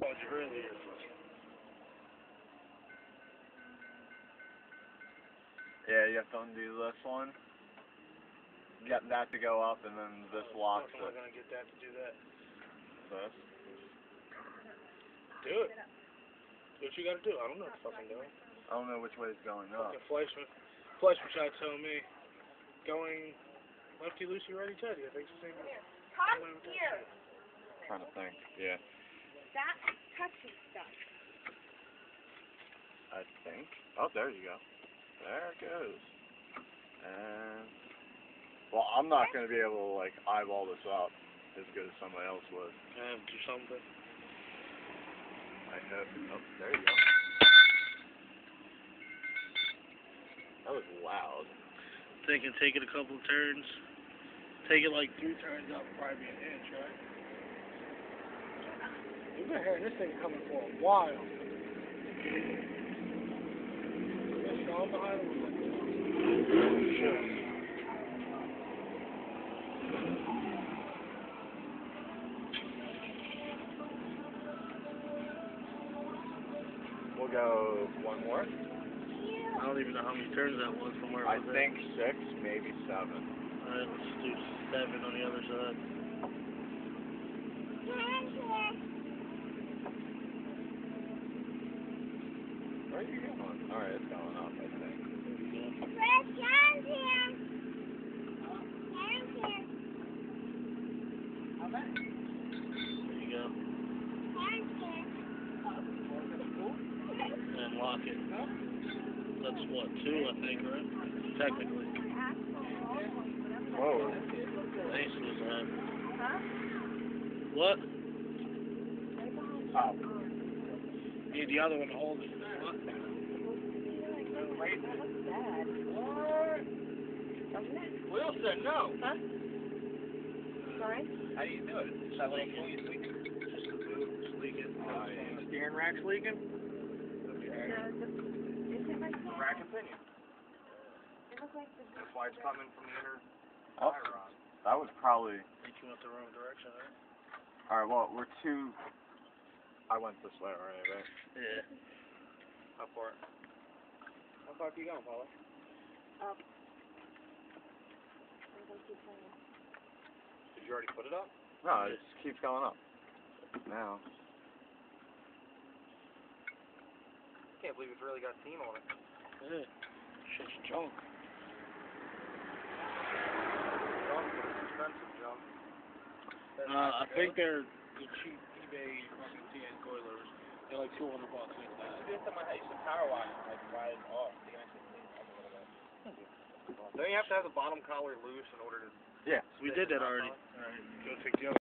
Oh, it really is. Yeah, you have to undo this one. Get that to go up, and then this locks How am I it. gonna get that to do that? This. Do it. Do what you gotta do. I don't know what the fuck I'm doing. I don't know which way it's going up. Fucking Fleischman tried to tell me going lefty loosey righty tighty. I think it's the same. Top here. Trying to think. Yeah. That touchy stuff. I think. Oh, there you go. There it goes. And well, I'm not gonna be able to like eyeball this up as good as somebody else would. Do something. I know. Oh, there you go. That was loud. Take it a couple of turns. Take it like 3 turns up, probably be an inch, right? We've been hearing this thing coming for a while. Is Sean behind him? Sure. We'll go one more. I don't even know how many turns that was from where I it was think 6, maybe 7. Alright, let's do 7 on the other side. Where are you going? Alright, it's going up, I think. There you go. And lock it. That's what, 2, I think, right? Technically. Whoa. Ace was that. What? Oh. Need the other one to hold it. What? Will said no. Huh? Sorry? How do you do it? That little tool you tweak it? Just the boot, just leak it. The steering rack's leaking? Rack and pinion. That's why it's coming from the inner tie rod. That was probably... I think you went the wrong direction, right? Alright, well, we're 2... I went this way already, right? Yeah. How far? How far are you going, Paula? Up. Did you already put it up? No, it just keeps going up. Now. Can't believe it's really got steam on it. Yeah. Shit's junk. Expensive junk. I think they're the cheap eBay fucking TN coilers. They're like $200 like that. Don't you have to have the bottom collar loose in order to... Yeah. We did that already. Alright, go take the other.